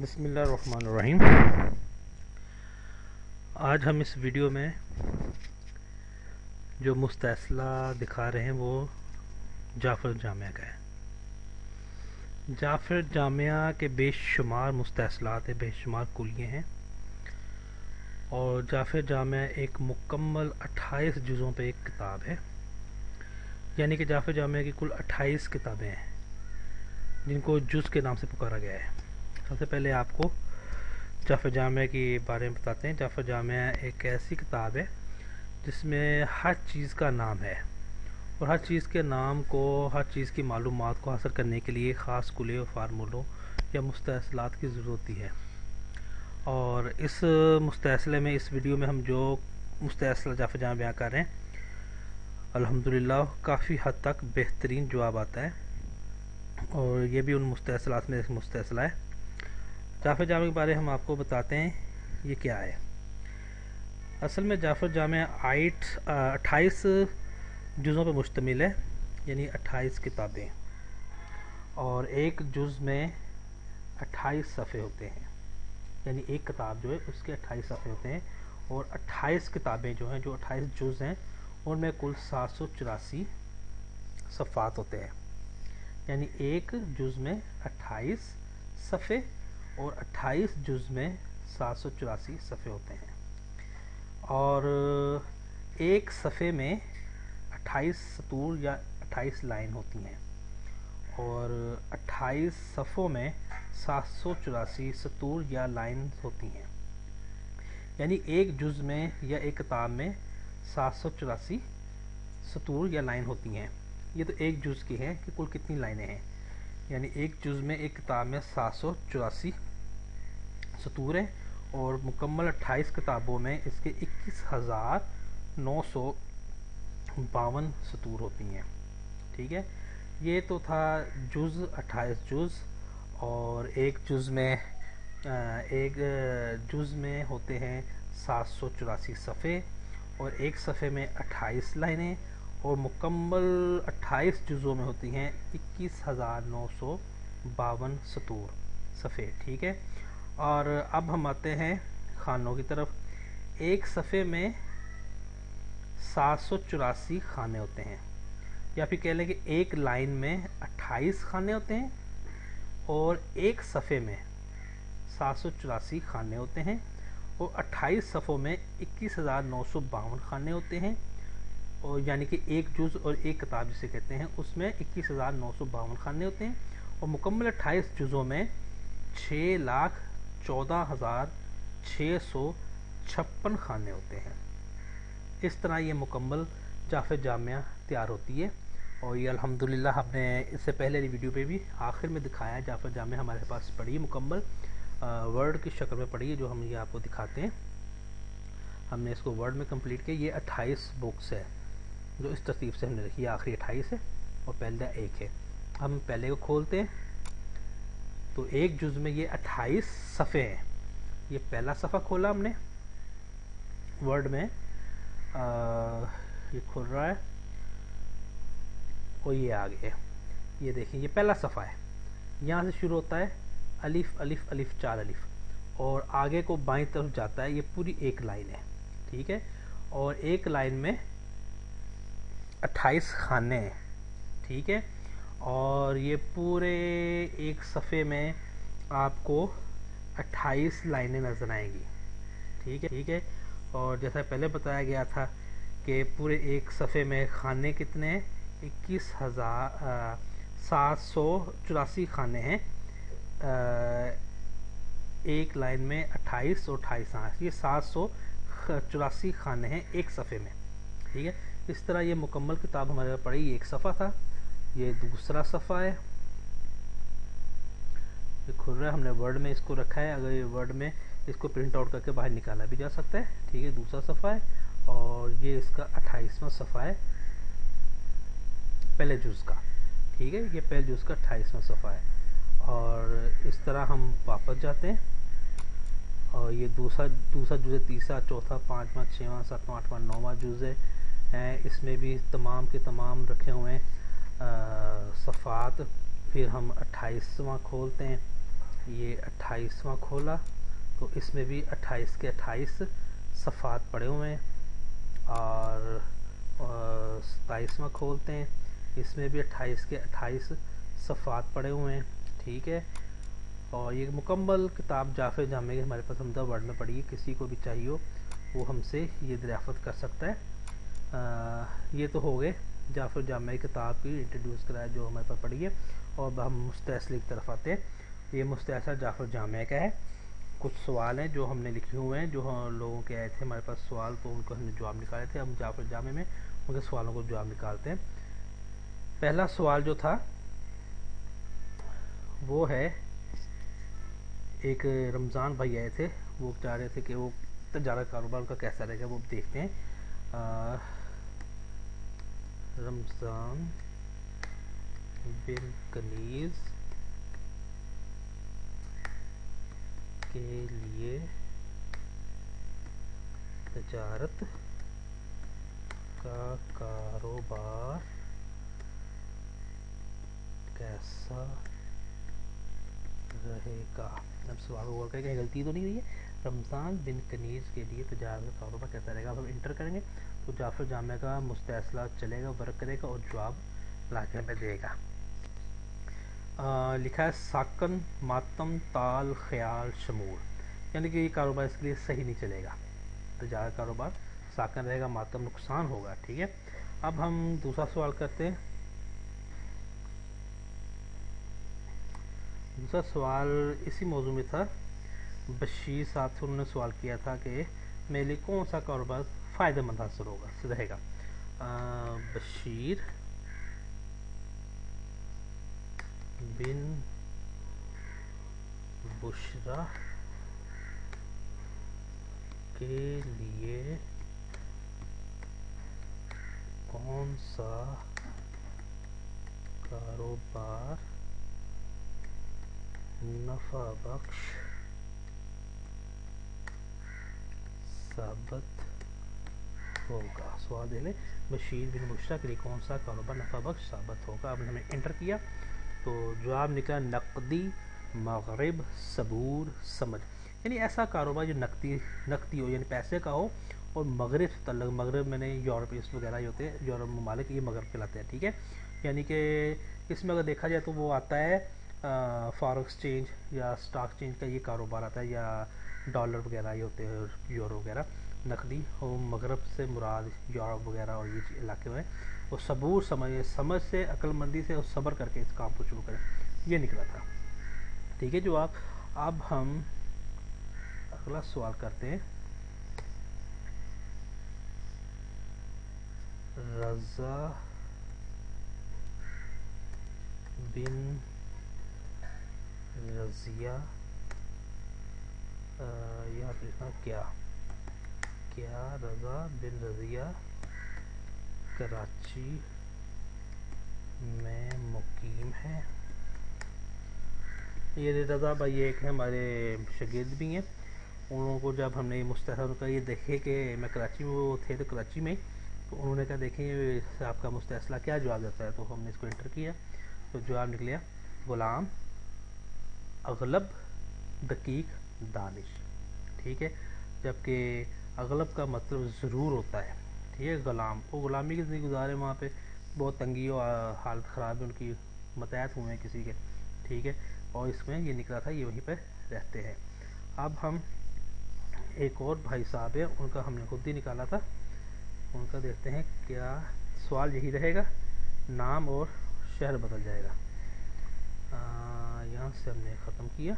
بسم اللہ الرحمن الرحیم۔ آج ہم اس ویڈیو میں جو مستعصلہ دکھا رہے ہیں وہ جعفر جامعہ کا ہے۔ جعفر جامعہ کے بے شمار مستعصلات ہیں، بے شمار کلیے ہیں، اور جعفر جامعہ ایک مکمل 28 جزوں پہ ایک کتاب ہے، یعنی کہ جعفر جامعہ کی کل 28 کتابیں ہیں جن کو جز کے نام سے پکارا گیا ہے۔ سب سے پہلے آپ کو جعفر جامعہ کے بارے میں بتاتے ہیں۔ جعفر جامعہ ایک ایسی کتاب ہے جس میں ہر چیز کا نام ہے، اور ہر چیز کے نام کو، ہر چیز کی معلومات کو حاصل کرنے کے لیے خاص کلیوں، فارمولوں یا مستعصلات کی ضرورت ہوتی ہے۔ اور اس مستعصلے میں، اس ویڈیو میں ہم جو مستعصلہ جعفر جامعہ بیان کر رہے ہیں، الحمدللہ کافی حد تک بہترین جواب آتا ہے، اور یہ بھی ان مستعصلات میں ایک مستعصلہ ہے۔ جعفر جامعہ کے بارے ہم آپ کو بتاتے ہیں یہ کیا ہے۔ اصل میں جعفر جامعہ 28 جزوں پر مشتمل ہے، یعنی 28 کتابیں، اور ایک جز میں 28 صفحے ہوتے ہیں، یعنی ایک کتاب جو ہے اس کے 28 صفحے ہوتے ہیں، اور 28 کتابیں جو ہیں، جو 28 جز ہیں، ان میں کل 784 صفحات ہوتے ہیں، یعنی ایک جز میں 28 صفحے اور 28 جز میں 784 صفحے ہوتے ہیں، اور ایک صفحے میں 28 سطور یا 28 لائن ہوتی ہیں، اور 28 صفحوں میں 784 سطور یا لائن ہوتی ہیں، یعنی ایک جز میں یا ایک کتاب میں 784 سطور یا لائن ہوتی ہیں۔ یہ تو ایک جز کی ہے کہ کل کتنی لائنیں ہیں، یعنی ایک جز میں، ایک کتاب میں 784 سطور ہیں، اور مکمل 28 کتابوں میں اس کے 21,952 سطور ہوتی ہیں۔ ٹھیک ہے، یہ تو تھا جز، 28 جز، اور ایک جز میں ہوتے ہیں 784 صفحے، اور ایک صفحے میں 28 لائنیں، اور مکمل 28 جزوں میں ہوتی ہیں 21,952 سطور صفحے۔ ٹھیک ہے، اور اب ہم آتے ہیں خانوں کی طرف۔ ایک صفحے میں 784 خانے ہوتے ہیں، یا پھر کہہ لیں کہ ایک لائن میں 28 خانے ہوتے ہیں، اور ایک صفحے میں 784 خانے ہوتے ہیں، اور 28 صفحوں میں 21,952 خانے ہوتے ہیں، اور یعنی کہ ایک جز اور ایک کتاب جسے کہتے ہیں، اس میں 21,952 خانے ہوتے ہیں، اور مکمل 28 جزوں میں 6,14,656 خانے ہوتے ہیں۔ اس طرح یہ مکمل جعفر جامعہ تیار ہوتی ہے، اور یہ الحمدللہ ہم نے اس سے پہلے ویڈیو پہ بھی آخر میں دکھایا ہے۔ جعفر جامعہ ہمارے پاس پڑی ہے، مکمل ورڈ کی شکل میں پڑی ہے، جو ہم یہ آپ کو دکھاتے ہیں۔ ہم نے اس کو ورڈ میں کمپلیٹ کیا۔ یہ 28 بکس ہے جو اس ترتیب سے ہم نے لکھی ہے، آخری 28 ہے اور پہلا ایک ہے۔ ہم پہلے کو کھولتے ہیں تو ایک جز میں یہ 28 صفحے ہیں۔ یہ پہلا صفحہ کھولا ہم نے ورڈ میں، یہ کھول رہا ہے، اور یہ آگے یہ دیکھیں، یہ پہلا صفحہ ہے، یہاں سے شروع ہوتا ہے الف الف الف 4 الف، اور آگے کو بائیں طرف جاتا ہے، یہ پوری ایک لائن ہے۔ ٹھیک ہے، اور ایک لائن میں 28 خانے ہیں۔ ٹھیک ہے، اور یہ پورے ایک صفحے میں آپ کو 28 لائنیں نظر آئیں گی۔ ٹھیک ہے، اور جیسا پہلے بتایا گیا تھا کہ پورے ایک صفحے میں خانے کتنے ہیں، 21,784 خانے ہیں، ایک لائن میں 28 اور 28، یہ 784 خانے ہیں ایک صفحے میں۔ ٹھیک ہے، اس طرح یہ مکمل کتاب ہمارے پاس پڑھی۔ یہ ایک صفحہ تھا، یہ دوسرا صفحہ ہے، یہ کھل رہا ہے، ہم نے ورڈ میں اس کو رکھا ہے، اگر یہ ورڈ میں اس کو پرنٹ آؤٹ کر کے باہر نکالا بھی جا سکتا ہے۔ ٹھیک ہے، دوسرا صفحہ ہے، اور یہ اس کا 28واں صفحہ ہے پہلے جز کا۔ ٹھیک ہے، یہ پہلے جز کا 28واں صفحہ ہے، اور اس طرح ہم واپس جاتے ہیں، اور یہ دوسرا جز ہے، تیسرا، چوتھا، پانچواں، چھواں، ساتواں، آٹھواں، نواں جز ہے، اس میں بھی تمام کے تمام رکھے ہوئے ہیں صفحات۔ پھر ہم 28واں کھولتے ہیں، یہ 28واں کھولا تو اس میں بھی 28 کے 28 صفحات پڑے ہوئے ہیں، اور 27واں کھولتے ہیں، اس میں بھی 28 کے 28 صفحات پڑے ہوئے ہیں، ٹھیک ہے۔ اور یہ مکمل کتاب جعفر جامع کی ہمارے پاس حمزہ ورڈ میں پڑی ہے، کسی کو بھی چاہیے ہو وہ ہم سے یہ دریافت کر سکتا ہے۔ یہ تو ہو گئے جعفر جامع کتاب کی انٹروڈیوس کرایا جو ہمارے پاس پڑھی ہے، اور ہم مستحصل کی طرف آتے ہیں۔ یہ مستحصل جعفر جامع کا ہے۔ کچھ سوال ہیں جو ہم نے لکھے ہوئے ہیں، جو لوگوں کے آئے تھے ہمارے پاس سوال، تو ان کو ہم نے جواب نکالے تھے۔ ہم جعفر جامع میں ان کے سوالوں کو جواب نکالتے ہیں۔ پہلا سوال جو تھا وہ ہے، ایک رمضان بھائی آئے تھے، وہ چاہ رہے تھے کہ وہ تجارت کاروبار کا کیسا رہے گا، وہ دیکھتے ہیں۔ رمضان بن کنیز کے لیے تجارت کا کاروبار کیسا رہے گا۔ اب سوال غور کریں کہ غلطی تو نہیں ہوئی ہے۔ رمضان بن کنیز کے لیے تجارت کا کاروبار کیسا رہے گا، اب ہم انٹر کریں گے تو جعفر جامع کا مستحصلہ چلے گا، ورک کرے گا اور جواب لا کے ہمیں دے گا۔ لکھا ہے ساکن ماتم تال خیال شمور، یعنی کہ یہ کاروبار اس کے لیے صحیح نہیں چلے گا، تجارت کاروبار ساکن رہے گا، ماتم نقصان ہوگا، ٹھیک ہے۔ اب ہم دوسرا سوال کرتے ہیں۔ دوسرا سوال اسی موضوع میں تھا، بشیر صاحب سے انہوں نے سوال کیا تھا کہ میرے لیے کون سا کاروبار فائدہ مند حاصل ہوگا رہے گا۔ بشیر بن بشرا کے لیے کون سا کاروبار نفع بخش ثابت ہوگا۔ سوال دے لیں، بشیر بن بشرا کے لیے کون سا کاروبار نفع بخش ثابت ہوگا۔ اب ہم نے انٹر کیا تو جواب نکلا نقدی مغرب صبور سمجھ، یعنی ایسا کاروبار جو نقدی ہو، یعنی پیسے کا ہو، اور مغرب سے تعلق، مغرب میں نے یورپیس وغیرہ ہی ہوتے ہیں، یورپ ممالک یہ مغرب کہلاتے ہیں، ٹھیک ہے۔ یعنی کہ اس میں اگر دیکھا جائے تو وہ آتا ہے فارغ ایکسچینج یا اسٹاک چینج کا یہ کاروبار آتا ہے، یا ڈالر وغیرہ یہ ہوتے ہیں، یورو وغیرہ نقدی، اور مغرب سے مراد یورپ وغیرہ اور یہ علاقے میں، وہ صبور سمجھ سے، عقل مندی سے اور صبر کر کے اس کام کو شروع کریں، یہ نکلا تھا، ٹھیک ہے جواب۔ اب ہم اگلا سوال کرتے ہیں۔ رضا بن رضیہ، یہاں پہ لکھنا کیا رضا بن رضیہ کراچی میں مقیم ہے۔ یہ رضا بھائی ایک ہے ہمارے شاگرد بھی ہیں، ان لوگوں کو جب ہم نے مستحصل کا یہ دیکھے کہ میں کراچی میں، وہ تھے تو کراچی میں، تو انہوں نے کہا دیکھیں آپ کا مستحصلہ کیا جواب دیتا ہے، تو ہم نے اس کو انٹر کیا تو جواب نکلیا غلام اغلب دقیق دانش، ٹھیک ہے۔ جبکہ اغلب کا مطلب ضرور ہوتا ہے، ٹھیک ہے۔ غلام، وہ غلامی کی زندگی گزارے، وہاں پہ بہت تنگی اور حالت خراب ہے ان کی، متحد ہوئے ہیں کسی کے، ٹھیک ہے، اور اس میں یہ نکلا تھا یہ وہیں پہ رہتے ہیں۔ اب ہم ایک اور بھائی صاحب ہیں، ان کا ہم نے خود ہی نکالا تھا، ان کا دیکھتے ہیں کیا سوال یہی رہے گا، نام اور شہر بدل جائے گا۔ یہاں سے ہم نے ختم کیا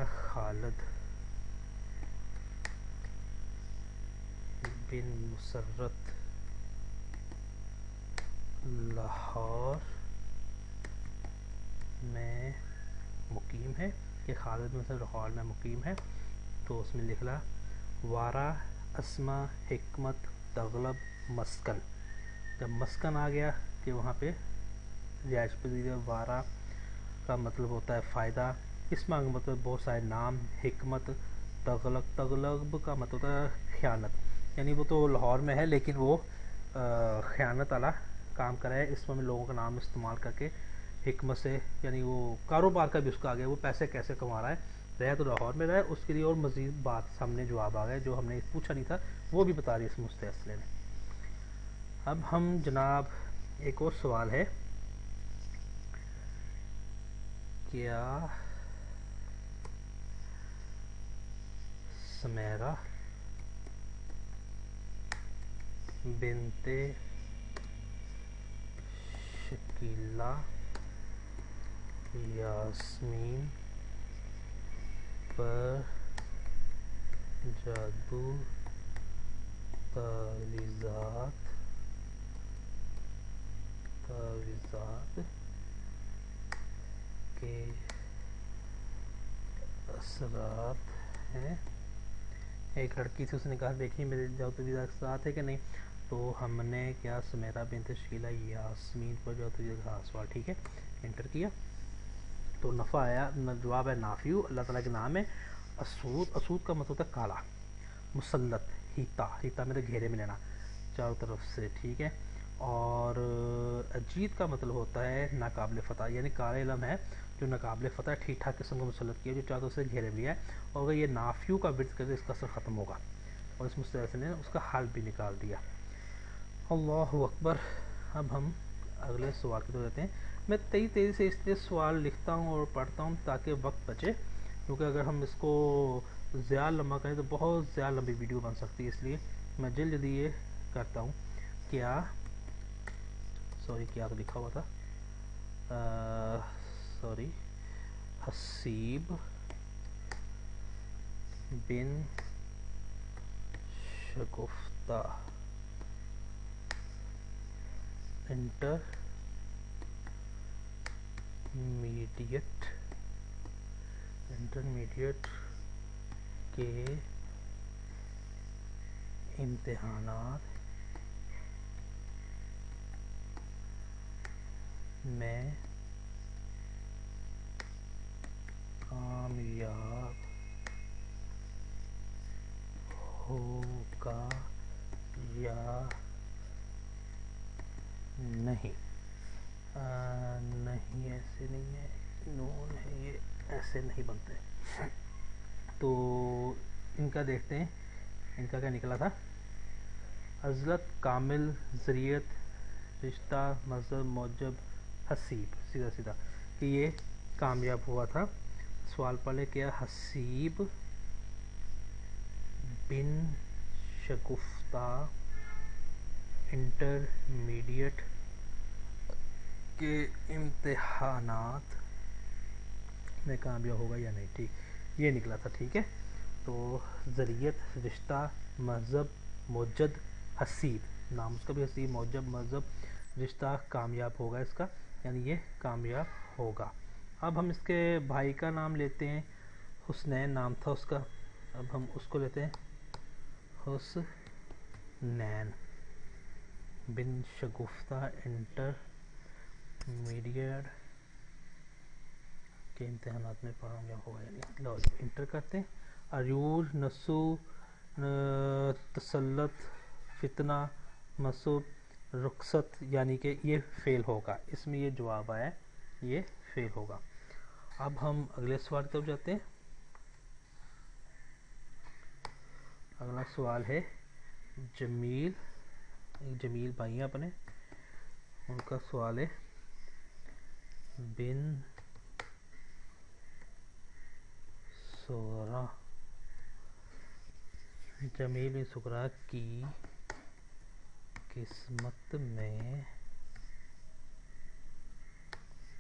خالد بن مسرت لاہور میں مقیم ہے، کہ خالد بن مسرت لاہور میں مقیم ہے، تو اس میں لکھنا وارا اسما حکمت تغلب مسکن، جب مسکن آ گیا کہ وہاں پہ رہائش پذیر، وارا کا مطلب ہوتا ہے فائدہ، اسما کا مطلب بہت سارے نام، حکمت، تغلب کا مطلب ہوتا ہے خیانت، یعنی وہ تو لاہور میں ہے لیکن وہ خیانت والا کام کرا ہے، اس میں لوگوں کا نام استعمال کر کے حکمت سے، یعنی وہ کاروبار کا بھی اس کا آ گیا، وہ پیسے کیسے کما رہا ہے، رہ تو لاہور میں رہا ہے، اس کے لیے اور مزید بات سامنے جواب آ گئے جو ہم نے پوچھا نہیں تھا، وہ بھی بتا رہی اس مستحصلے نے۔ اب ہم جناب ایک اور سوال ہے، کیا سمیرہ بنت شکیلہ یاسمین پر جادو تعویذات کے اثرات ہیں؟ ایک لڑکی تھی، اس نے کہا دیکھیں میرے جادو تعویذات کے اثرات ہے کہ نہیں، تو ہم نے کیا سمیرہ بنت شکیلہ یاسمین پر جادو تعویذات کا سوال، ٹھیک ہے، انٹر کیا تو نفع آیا، جواب ہے نافیو، اللہ تعالیٰ کے نام ہے اسود، اسود کا مطلب ہوتا ہے کالا، مسلط، ہیتا، ہیتا میرے گھیرے میں لینا چاروں طرف سے، ٹھیک ہے، اور اجید کا مطلب ہوتا ہے ناقابل فتح، یعنی کالا علم ہے جو ناقابل فتح، ٹھیک ٹھاک قسم کو مسلط کیا جو چاروں طرف سے گھیرے میں لیا ہے، اور اگر یہ نافیو کا ورد کرے اس کا اثر ختم ہوگا، اور اس مستحصل نے اس کا حل بھی نکال دیا۔ اللہ اکبر۔ اب ہم اگلے سوال کی طرف جاتے ہیں۔ میں تیزی سے اس لیے سوال لکھتا ہوں اور پڑھتا ہوں تاکہ وقت بچے، کیونکہ اگر ہم اس کو زیادہ لمبا کریں تو بہت زیادہ لمبی ویڈیو بن سکتی ہے، اس لیے میں جلدی یہ کرتا ہوں۔ کیا تو لکھا ہوا تھا، حسیب بن شگفتہ انٹرمیڈیٹ کے امتحانات میں کامیاب ہوگا یا نہیں؟ نہیں، ایسے نہیں ہے، نون ہے، یہ ایسے نہیں بنتے، تو ان کا دیکھتے ہیں، ان کا کیا نکلا تھا، عزلت، کامل، ذریعت، رشتہ، مذہب، موجب، حسیب، سیدھا سیدھا کہ یہ کامیاب ہوا تھا۔ سوال پہلے کیا حسیب بن شگفتہ انٹرمیڈیٹ کے امتحانات میں کامیاب ہوگا یا نہیں، ٹھیک، یہ نکلا تھا، ٹھیک ہے، تو ذریعت، رشتہ، مذہب، موجد، حسیب، نام اس کا بھی حسیب، موجب، مذہب، رشتہ، کامیاب ہوگا اس کا، یعنی یہ کامیاب ہوگا۔ اب ہم اس کے بھائی کا نام لیتے ہیں، حسنین نام تھا اس کا، اب ہم اس کو لیتے ہیں حسنین بن شگفتہ انٹرمیڈیٹ کے امتحانات میں کامیاب ہوگا، یعنی لو انٹر کرتے ہیں۔ عروج، نسو، تسلط، فتنہ، مسب، رخصت، یعنی کہ یہ فیل ہوگا، اس میں یہ جواب آیا یہ فیل ہوگا۔ اب ہم اگلے سوال کی طرف جاتے ہیں۔ اگلا سوال ہے جمیل بھائی ہیں اپنے، ان کا سوال ہے بن سغرا، جمیل بن سغرا کی قسمت میں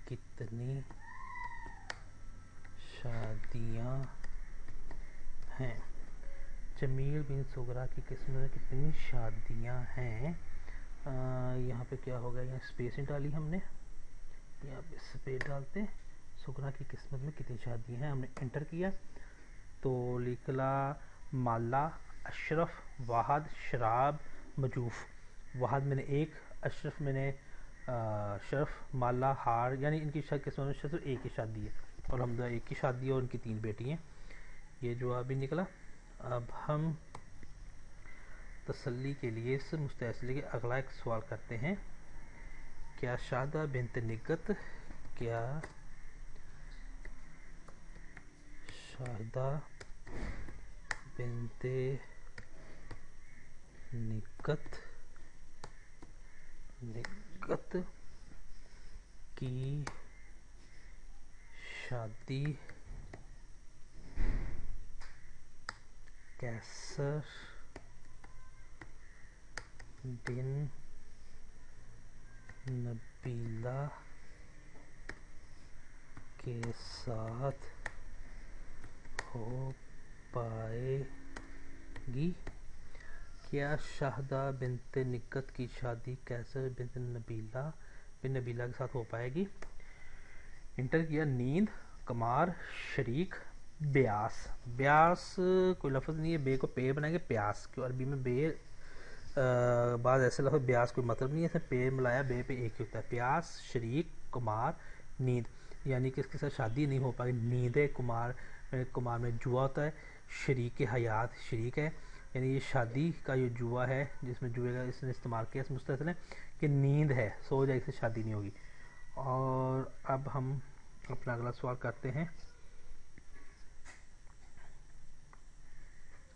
کتنی شادیاں ہیں؟ جمیل بن سغرا کی قسمت میں کتنی شادیاں ہیں، یہاں پہ کیا ہوگا، یہاں اسپیس نہیں ڈالی ہم نے، یہاں پہ اسپیس ڈالتے، سغرا کی قسمت میں کتنی شادیاں ہیں، ہم نے انٹر کیا تو لکھلا مالا، اشرف، واحد، شراب، مجوف، واحد میں نے ایک، اشرف میں نے شرف، مالا ہار، یعنی ان کی قسمت میں صرف ایک ہی شادی ہے، اور الحمدللہ ایک ہی شادی ہے اور ان کی 3 بیٹی ہیں، یہ جواب بھی نکلا۔ اب ہم تسلی کے لیے اس مستحصلے کے اگلا ایک سوال کرتے ہیں۔ کیا شادہ بنت نگت کیا شاہدہ بنت نکت کی شادی قیصر بن نبیلہ کے ساتھ ہو پائے گی؟ کیا شاہدہ بنت نکت کی شادی قیصر بن نبیلہ کے ساتھ ہو پائے گی؟ انٹر کیا نیند، قمار، شریک، بیاس۔ بیاس کوئی لفظ نہیں ہے، بے کو پے بنائیں گے پیاس، کیوں عربی میں بے بعض ایسے لفظ بیاس کوئی مطلب نہیں ہے، اسے پے ملایا بے پہ ایک ہی ہوتا ہے۔ پیاس، شریک، قمار، نیند، یعنی کہ اس کے ساتھ شادی نہیں ہو پائے گی۔ نیند ہے، قمار میں جوا ہوتا ہے، شریک حیات شریک ہے، یعنی یہ شادی کا یہ جوا ہے جس میں جوئے کا اس نے استعمال کیا اس مستثل ہے کہ نیند ہے، سو جائے، اس سے شادی نہیں ہوگی۔ اور اب ہم اپنا اگلا سوال کرتے ہیں،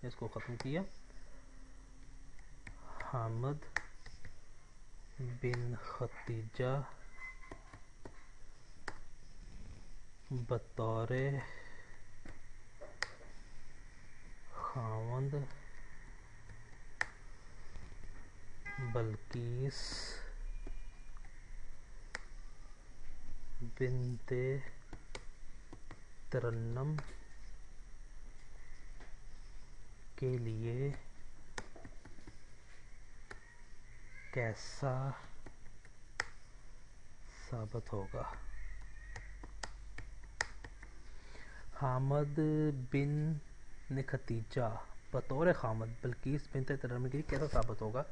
اس کو ختم کیا۔ حامد بن ختیجہ بطور خاوند بلقیس بنت ترنم کے لیے کیسا ثابت ہوگا؟ حامد بن ختیجہ بطور خامد بلقیس بنت ترنم کے لیے کیسا ثابت ہوگا،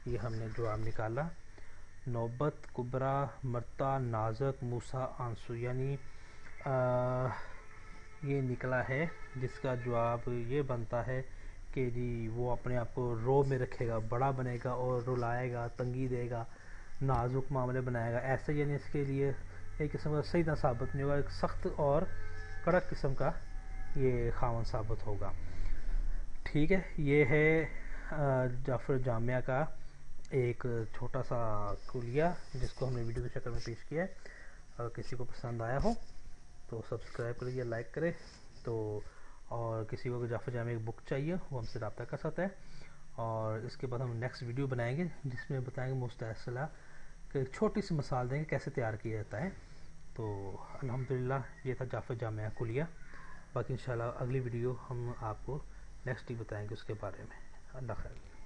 یہ ہم نے جواب نکالا۔ نوبت، کبرا، مرتا، نازک، موسیٰ، آنسو، یعنی یہ نکلا ہے جس کا جواب یہ بنتا ہے کہ جی وہ اپنے آپ کو رو میں رکھے گا، بڑا بنے گا اور رلائے گا، تنگی دے گا، نازک معاملے بنائے گا، ایسے یعنی اس کے لیے ایک قسم کا صحیح نہ ثابت نہیں ہوگا، ایک سخت اور کڑک قسم کا یہ خاوند ثابت ہوگا۔ ٹھیک ہے، یہ ہے جعفر جامعہ کا ایک چھوٹا سا کلیہ جس کو ہم نے ویڈیو کی شکل میں پیش کیا ہے۔ اگر کسی کو پسند آیا ہو تو سبسکرائب کریے، لائک کرے تو، اور کسی کو جعفر جامعہ ایک بک چاہیے وہ ہم سے رابطہ کر سکتا ہے۔ اور اس کے بعد ہم نیکسٹ ویڈیو بنائیں گے جس میں بتائیں گے مستحصلہ کہ ایک چھوٹی سی مثال دیں گے کیسے تیار کیا جاتا ہے۔ تو الحمدللہ یہ تھا جعفر جامعہ کلیہ، باقی انشاءاللہ اگلی ویڈیو ہم آپ کو نیکسٹ ہی بتائیں گے اس کے بارے میں۔ اللہ خیر۔